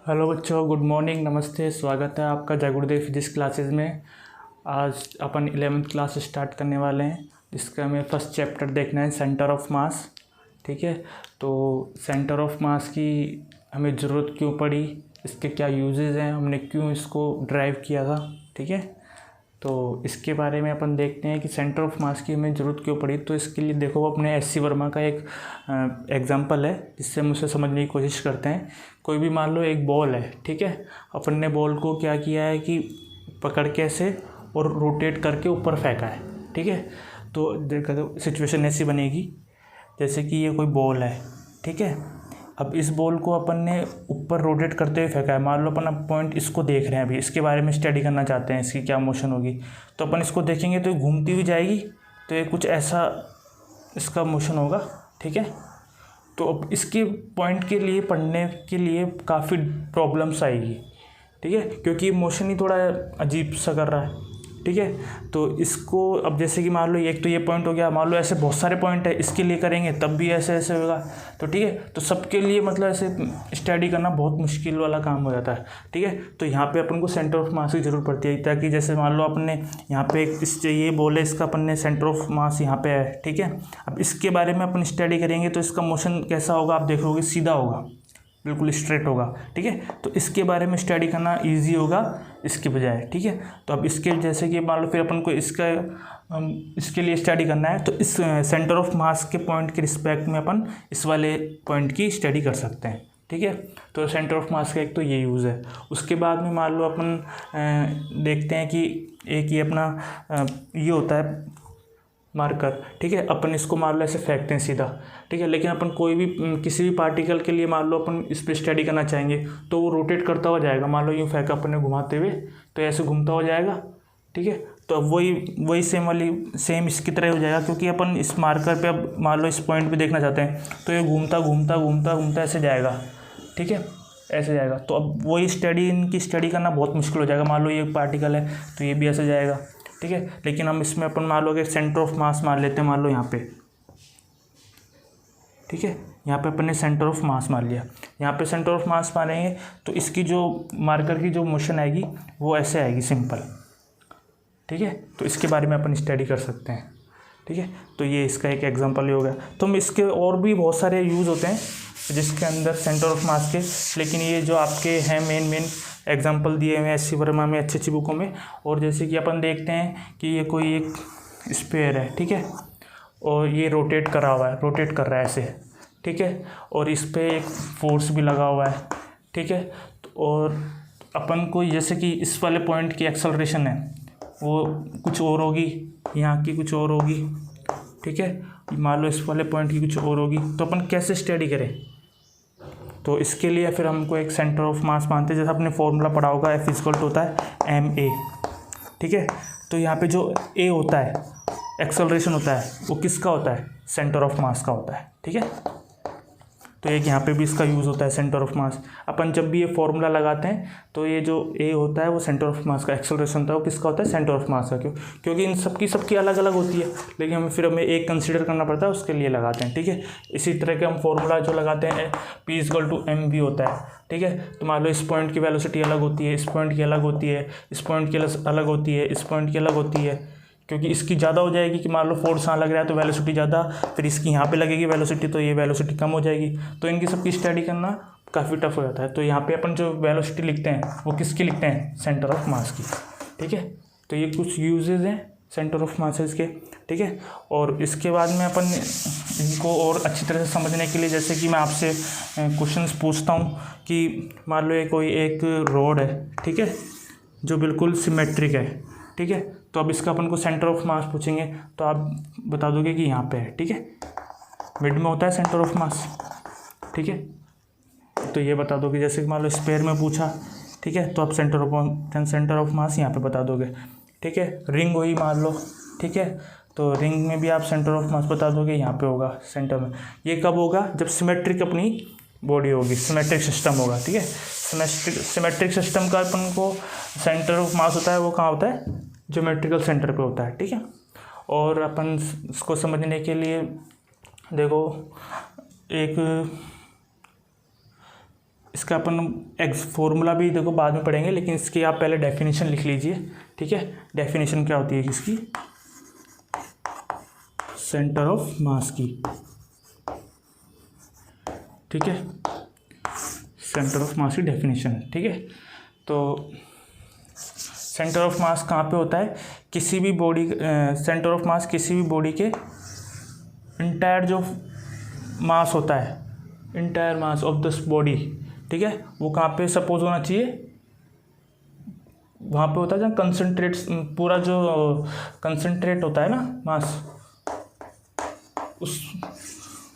Hello बच्चों, good morning, नमस्ते। स्वागत है आपका जय गुरुदेव फिजिक्स क्लासेस में। आज अपन 11वीं क्लास स्टार्ट करने वाले हैं, जिसका हमें फर्स्ट चैप्टर देखना है, सेंटर ऑफ मास। ठीक है, तो सेंटर ऑफ मास की हमें ज़रूरत क्यों पड़ी, इसके क्या यूजेस हैं, हमने क्यों इसको ड्राइव किया था। ठीक है, तो इसके बारे में अपन देखते हैं कि सेंटर ऑफ मास की हमें ज़रूरत क्यों पड़ी। तो इसके लिए देखो, अपने एस.सी. वर्मा का एक एग्जांपल है, जिससे हम उसे समझने की कोशिश करते हैं। कोई भी मान लो एक बॉल है, ठीक है, अपन ने बॉल को क्या किया है कि पकड़ के ऐसे और रोटेट करके ऊपर फेंका है। ठीक है, तो देखो तो सिचुएशन ऐसी बनेगी जैसे कि ये कोई बॉल है, ठीक है। अब इस बॉल को अपन ने ऊपर रोटेट करते हुए फेंका है। मान लो अपन अब पॉइंट इसको देख रहे हैं, अभी इसके बारे में स्टडी करना चाहते हैं, इसकी क्या मोशन होगी। तो अपन इसको देखेंगे तो ये घूमती हुई जाएगी, तो ये कुछ ऐसा इसका मोशन होगा। ठीक है, तो अब इसके पॉइंट के लिए पढ़ने के लिए काफ़ी प्रॉब्लम्स आएगी। ठीक है, क्योंकि मोशन ही थोड़ा अजीब सा कर रहा है। ठीक है, तो इसको अब जैसे कि मान लो एक तो ये पॉइंट हो गया, मान लो ऐसे बहुत सारे पॉइंट है, इसके लिए करेंगे तब भी ऐसे ऐसे होगा। तो ठीक है, तो सबके लिए मतलब ऐसे स्टडी करना बहुत मुश्किल वाला काम हो जाता है। ठीक है, तो यहाँ पे अपन को सेंटर ऑफ मास की जरूरत पड़ती है, ताकि जैसे मान लो अपने यहाँ पे ये बोले इसका अपन ने सेंटर ऑफ मास यहाँ पे है। ठीक है, अब इसके बारे में अपन स्टडी करेंगे तो इसका मोशन कैसा होगा, आप देखोगे सीधा होगा, बिल्कुल स्ट्रेट होगा। ठीक है, तो इसके बारे में स्टडी करना इजी होगा इसके बजाय। ठीक है, तो अब इसके जैसे कि मान लो फिर अपन को इसके लिए स्टडी करना है, तो इस सेंटर ऑफ मास के पॉइंट के रिस्पेक्ट में अपन इस वाले पॉइंट की स्टडी कर सकते हैं। ठीक है, तो सेंटर ऑफ मास का एक तो ये यूज़ है। उसके बाद में मान लो अपन देखते हैं कि एक ये अपना ये होता है मार्कर। ठीक है, अपन इसको मान लो ऐसे फेंकते हैं सीधा। ठीक है, लेकिन अपन कोई भी किसी भी पार्टिकल के लिए मान लो अपन इस पर स्टडी करना चाहेंगे तो वो रोटेट करता हुआ जाएगा। मान लो यूँ फेंका अपन ने घुमाते हुए, तो ऐसे घूमता हुआ जाएगा। ठीक है, तो अब वही सेम इसकी तरह हो जाएगा, क्योंकि अपन इस मार्कर पे अब मान लो इस पॉइंट पे देखना चाहते हैं, तो ये घूमता घूमता घूमता घूमता ऐसे जाएगा। ठीक है, ऐसे जाएगा। तो अब वही इनकी स्टडी करना बहुत मुश्किल हो जाएगा। मान लो ये पार्टिकल है तो ये भी ऐसे जाएगा। ठीक है, लेकिन हम इसमें अपन मान लो कि सेंटर ऑफ मास मान लेते हैं, मान लो यहाँ पे। ठीक है, यहाँ पे अपन ने सेंटर ऑफ मास मान लिया। यहाँ पे सेंटर ऑफ मास मानेंगे तो इसकी जो मार्कर की जो मोशन आएगी वो ऐसे आएगी, सिंपल। ठीक है, तो इसके बारे में अपन स्टडी कर सकते हैं। ठीक है, तो ये इसका एक एग्जांपल ही हो गया। तो हम इसके और भी बहुत सारे यूज़ होते हैं जिसके अंदर सेंटर ऑफ मास के, लेकिन ये जो आपके हैं मेन एग्जांपल दिए हुए हैं एस.सी. वर्मा में अच्छी अच्छी बुकों में। और जैसे कि अपन देखते हैं कि ये कोई एक स्फीयर है, ठीक है, और ये रोटेट करा हुआ है, रोटेट कर रहा है ऐसे। ठीक है, और इस पर एक फोर्स भी लगा हुआ है। ठीक है, और अपन को जैसे कि इस वाले पॉइंट की एक्सेलरेशन है वो कुछ और होगी, यहाँ की कुछ और होगी। ठीक है, मान लो इस वाले पॉइंट की कुछ और होगी, तो अपन कैसे स्टडी करें। तो इसके लिए फिर हमको एक सेंटर ऑफ मास मानते हैं। जैसा आपने फॉर्मूला पढ़ा होगा, F = होता है ma। ठीक है, तो यहाँ पे जो a होता है, एक्सेलरेशन होता है, वो किसका होता है, सेंटर ऑफ मास का होता है। ठीक है, तो एक यहाँ पे भी इसका यूज़ होता है, सेंटर ऑफ मास। अपन जब भी ये फॉर्मूला लगाते हैं तो ये जो a होता है वो सेंटर ऑफ मास का, एक्सेलरेशन होता है वो किसका होता है, सेंटर ऑफ मास का। क्योंकि इन सबकी अलग अलग होती है, लेकिन हमें एक कंसीडर करना पड़ता है, उसके लिए लगाते हैं। ठीक है, इसी तरह के हम फॉर्मूला जो लगाते हैं P = mv होता है। ठीक है, तो मान लो इस पॉइंट की वेलोसिटी अलग होती है, इस पॉइंट की अलग होती है, इस पॉइंट की अलग होती है, इस पॉइंट की अलग होती है, क्योंकि इसकी ज़्यादा हो जाएगी कि मान लो फोर्स यहाँ लग रहा है तो वेलोसिटी ज़्यादा, फिर इसकी यहाँ पे लगेगी वेलोसिटी तो ये वेलोसिटी कम हो जाएगी। तो इनकी सबकी स्टडी करना काफ़ी टफ हो जाता है। तो यहाँ पे अपन जो वेलोसिटी लिखते हैं वो किसकी लिखते हैं, सेंटर ऑफ मास की। ठीक है, तो ये कुछ यूजेज हैं सेंटर ऑफ मासेस के। ठीक है, और इसके बाद में अपन इनको और अच्छी तरह से समझने के लिए, जैसे कि मैं आपसे क्वेश्चंस पूछता हूँ कि मान लो ये कोई एक रोड है, ठीक है, जो बिल्कुल सिमेट्रिक है। ठीक है, तो अब इसका अपन को सेंटर ऑफ मास पूछेंगे तो आप बता दोगे कि यहाँ पे है। ठीक है, मिड में होता है सेंटर ऑफ मास। ठीक है, तो ये बता दोगे। जैसे कि मान लो स्फीयर में पूछा, ठीक है, तो आप सेंटर ऑफ मास यहाँ पे बता दोगे। ठीक है, रिंग हुई मान लो, ठीक है, तो रिंग में भी आप सेंटर ऑफ मास बता दोगे, यहाँ पे होगा सेंटर में। ये कब होगा, जब सिमेट्रिक अपनी बॉडी होगी, सिमेट्रिक सिस्टम होगा। ठीक है, सिमेट्रिक सिस्टम का अपन को सेंटर ऑफ मास होता है वो कहाँ होता है, ज्योमेट्रिकल सेंटर पे होता है। ठीक है, और अपन इसको समझने के लिए देखो एक इसका अपन फॉर्मूला भी देखो बाद में पढ़ेंगे, लेकिन इसकी आप पहले डेफिनेशन लिख लीजिए। ठीक है, डेफिनेशन क्या होती है इसकी, सेंटर ऑफ मास की। ठीक है, सेंटर ऑफ मास की डेफिनेशन। ठीक है, तो सेंटर ऑफ मास कहाँ पे होता है, किसी भी बॉडी, सेंटर ऑफ मास किसी भी बॉडी के इंटायर जो मास होता है, entire mass of this body, ठीक है, वो कहाँ पे सपोज होना चाहिए, वहाँ पे होता है जहाँ कंसंट्रेट, पूरा जो कंसंट्रेट होता है ना मास,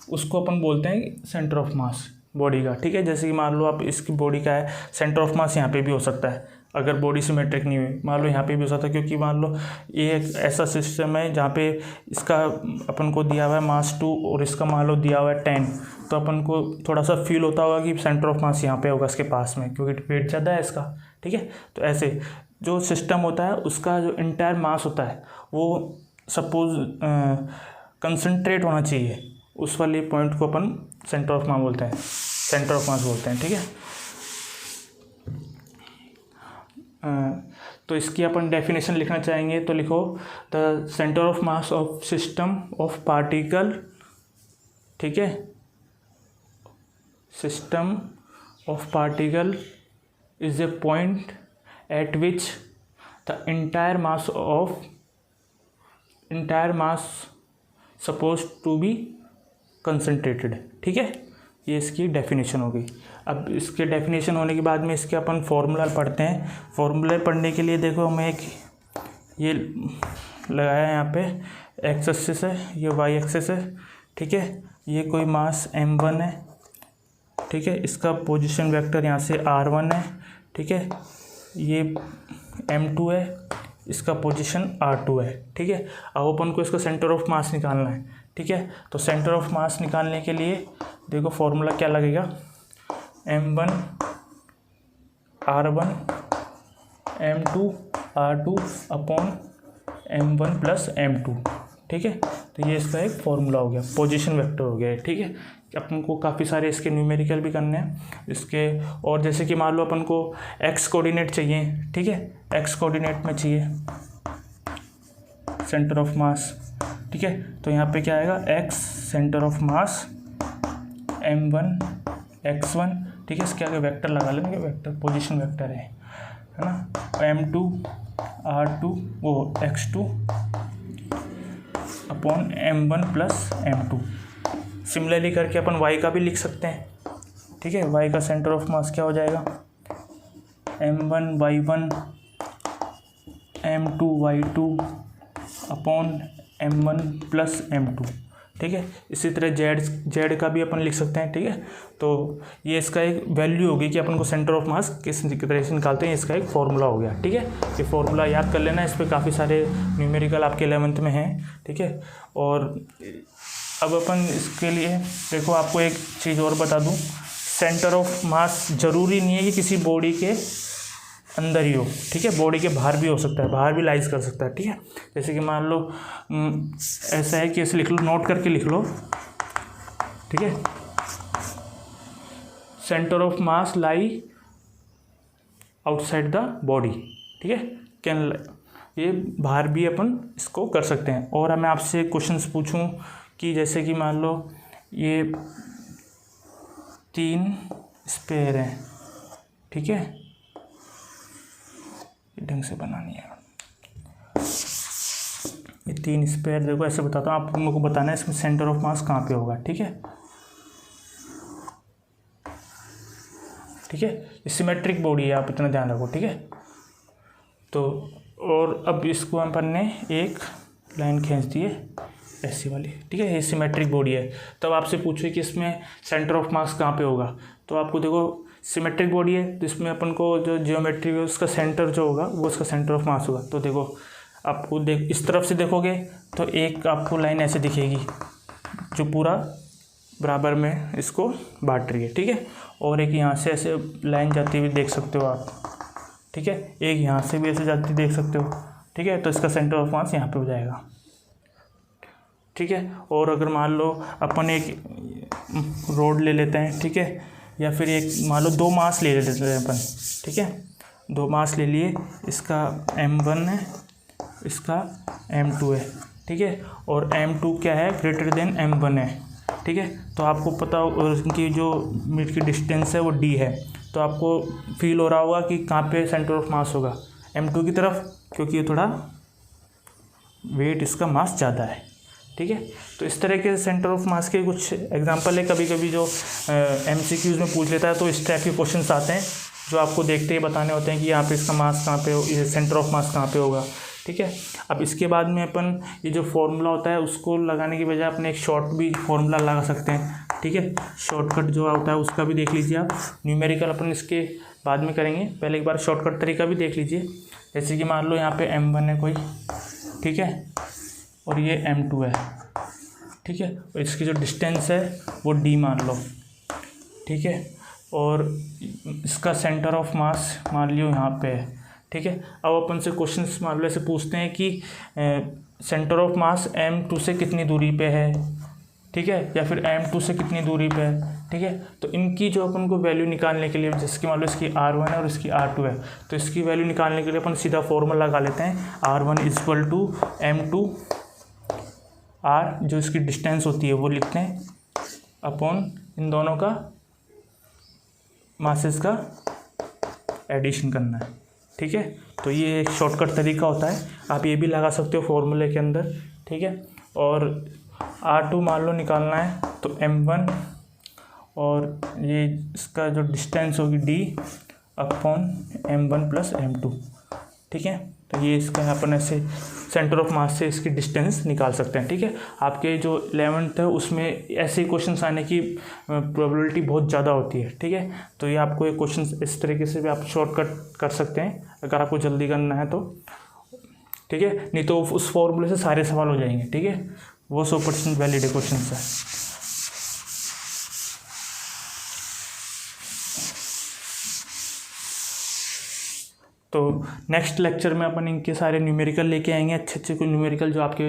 उसको अपन बोलते हैं सेंटर ऑफ मास बॉडी का। ठीक है, जैसे कि मान लो आप इसकी बॉडी का है, सेंटर ऑफ मास यहाँ पे भी हो सकता है, अगर बॉडी सिमेट्रिक नहीं हुई, मान लो यहाँ पे भी हो सकता है, क्योंकि मान लो ये एक ऐसा सिस्टम है जहाँ पे इसका अपन को दिया हुआ है मास 2 और इसका मान लो दिया हुआ है 10, तो अपन को थोड़ा सा फील होता होगा कि सेंटर ऑफ मास यहाँ पे होगा इसके पास में, क्योंकि वेट ज़्यादा है इसका। ठीक है, तो ऐसे जो सिस्टम होता है उसका जो इंटायर मास होता है वो सपोज कंसंट्रेट होना चाहिए, उस वाले पॉइंट को अपन सेंटर ऑफ मास बोलते हैं, सेंटर ऑफ मास बोलते हैं। ठीक है, तो इसकी अपन डेफिनेशन लिखना चाहेंगे तो लिखो, the centre of mass of system of particle, ठीक है, system of particle is a point at which the entire mass suppose to be concentrated. ठीक है, ये इसकी डेफिनेशन हो गई। अब इसके डेफिनेशन होने के बाद में इसके अपन फॉर्मूला पढ़ते हैं। फॉर्मूले पढ़ने के लिए देखो हमें एक ये लगाया है यहाँ पे, एक्स एक्सिस है, ये वाई एक्सिस है। ठीक है, ये कोई मास m1 है। ठीक है, इसका पोजीशन वेक्टर यहाँ से r1 है। ठीक है, ये m2 है, इसका पोजीशन r2 है। ठीक है, अब अपन को इसका सेंटर ऑफ मास निकालना है। ठीक है, तो सेंटर ऑफ मास निकालने के लिए देखो फॉर्मूला क्या लगेगा, m1 r1 m2 r2 upon m1 plus m2। ठीक है, तो ये इसका एक फॉर्मूला हो गया, पोजीशन वेक्टर हो गया। ठीक है, अपन को काफ़ी सारे इसके न्यूमेरिकल भी करने हैं इसके, और जैसे कि मान लो अपन को x कोऑर्डिनेट चाहिए। ठीक है, x कोऑर्डिनेट में चाहिए सेंटर ऑफ मास। ठीक है, तो यहाँ पे क्या आएगा, x centre of mass m1 x1। ठीक है, इसके आगे वेक्टर लगा लेंगे, वेक्टर पोजीशन वेक्टर है ना, m2 r2 वो x2 upon m1 plus m2। Similarly करके अपन y का भी लिख सकते हैं। ठीक है, y का सेंटर ऑफ मास क्या हो जाएगा, m1 y1 m2 y2 upon m1 plus m2। ठीक है, इसी तरह जेड का भी अपन लिख सकते हैं। ठीक है, तो ये इसका एक वैल्यू होगी कि अपन को सेंटर ऑफ मास किस तरह से निकालते हैं, इसका एक फॉर्मूला हो गया। ठीक है, ये फॉर्मूला याद कर लेना, इस पर काफ़ी सारे न्यूमेरिकल आपके 11th में हैं। ठीक है, और अब अपन इसके लिए देखो आपको एक चीज़ और बता दूं, सेंटर ऑफ मास ज़रूरी नहीं है कि किसी बॉडी के अंदर ही हो। ठीक है, बॉडी के बाहर भी हो सकता है, बाहर भी लाइज कर सकता है। ठीक है, जैसे कि मान लो ऐसा है कि ऐसे लिख लो, नोट करके लिख लो। ठीक है, centre of mass lie outside the body. ठीक है, कैन, ये बाहर भी अपन इसको कर सकते हैं। और मैं आपसे क्वेश्चंस पूछूं कि जैसे कि मान लो ये 3 स्पेयर हैं। ठीक है, ढंग से बनानी है ये 3 स्पेयर। देखो ऐसे बताता हूँ, आप लोगों को बताना है इसमें सेंटर ऑफ मास कहाँ पे होगा। ठीक है, ठीक है, ये सिमेट्रिक बॉडी है, आप इतना ध्यान रखो। ठीक है, तो और अब इसको अपन ने एक लाइन खींच दी है ऐसी वाली। ठीक है, ये सिमेट्रिक बॉडी है। तब आपसे पूछे कि इसमें सेंटर ऑफ मास कहाँ पे होगा, तो आपको देखो सिमेट्रिक बॉडी है तो इसमें अपन को जो जियोमेट्री है उसका सेंटर जो होगा वो उसका सेंटर ऑफ मास होगा। तो देखो आपको इस तरफ से देखोगे तो एक आपको लाइन ऐसे दिखेगी जो पूरा बराबर में इसको बांट रही है। ठीक है, और एक यहाँ से ऐसे लाइन जाती हुई देख सकते हो आप। ठीक है, एक यहाँ से भी ऐसे जाती देख सकते हो। ठीक है, तो इसका सेंटर ऑफ मास यहाँ पे हो जाएगा। ठीक है, और अगर मान लो अपन एक रोड ले लेते हैं। ठीक है, या फिर एक मान लो 2 मास ले लेते हैं अपन, ठीक है, 2 मास ले लिए, इसका m1 है, इसका m2 है, ठीक है, और m2 क्या है, ग्रेटर देन m1 है, ठीक है। तो आपको पता हो उनकी जो मिड की डिस्टेंस है वो d है, तो आपको फील हो रहा होगा कि कहाँ पे सेंटर ऑफ मास होगा, m2 की तरफ, क्योंकि ये थोड़ा वेट इसका मास ज़्यादा है, ठीक है। तो इस तरह के सेंटर ऑफ मास के कुछ एग्जांपल है, कभी कभी जो MCQs में पूछ लेता है तो इस टाइप के क्वेश्चंस आते हैं जो आपको देखते ही बताने होते हैं कि यहाँ पे इसका मास कहाँ पे हो, ये सेंटर ऑफ मास कहाँ पे होगा, ठीक है। अब इसके बाद में अपन ये जो फॉर्मूला होता है उसको लगाने की बजाय अपने एक शॉर्ट भी फॉर्मूला लगा सकते हैं, ठीक है। शॉर्टकट जो होता है उसका भी देख लीजिए आप, न्यूमेरिकल अपन इसके बाद में करेंगे, पहले एक बार शॉर्टकट तरीका भी देख लीजिए। जैसे कि मान लो यहाँ पे m1 है कोई, ठीक है, और ये m2 है, ठीक है, और इसकी जो डिस्टेंस है वो d मान लो, ठीक है, और इसका सेंटर ऑफ मास मान लियो यहाँ पे है, ठीक है। अब अपन से क्वेश्चन मान लो ऐसे पूछते हैं कि सेंटर ऑफ मास m2 से कितनी दूरी पे है, ठीक है, या फिर m2 से कितनी दूरी पे है, ठीक है। तो इनकी जो अपन को वैल्यू निकालने के लिए, जिसकी मान लो इसकी r1 है और इसकी r2 है, तो इसकी वैल्यू निकालने के लिए अपन सीधा फॉर्मूला लगा लेते हैं, r1 equal to m2 r, जो इसकी डिस्टेंस होती है वो लिखते हैं, अपॉन इन दोनों का मासेस का एडिशन करना है, ठीक है। तो ये एक शॉर्टकट तरीका होता है, आप ये भी लगा सकते हो फॉर्मूले के अंदर, ठीक है। और r2 मान लो निकालना है तो m1 और ये इसका जो डिस्टेंस होगी d upon m1 plus m2, ठीक है। तो ये इसका अपन ऐसे सेंटर ऑफ मास से इसकी डिस्टेंस निकाल सकते हैं, ठीक है। आपके जो 11th है उसमें ऐसे क्वेश्चंस आने की प्रोबेबिलिटी बहुत ज़्यादा होती है, ठीक है। तो ये आपको ये क्वेश्चंस इस तरीके से भी आप शॉर्टकट कर सकते हैं अगर आपको जल्दी करना है तो, ठीक है, नहीं तो उस फॉर्मूले से सारे सवाल हो जाएंगे, ठीक है, वो 100% वैलिड क्वेश्चन है। तो नेक्स्ट लेक्चर में अपन इनके सारे न्यूमेरिकल लेके आएंगे, अच्छे अच्छे कोई न्यूमेरिकल जो आपके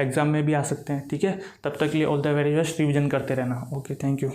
एग्जाम में भी आ सकते हैं, ठीक है। तब तक के लिए all the very best, revision करते रहना। Okay, thank you.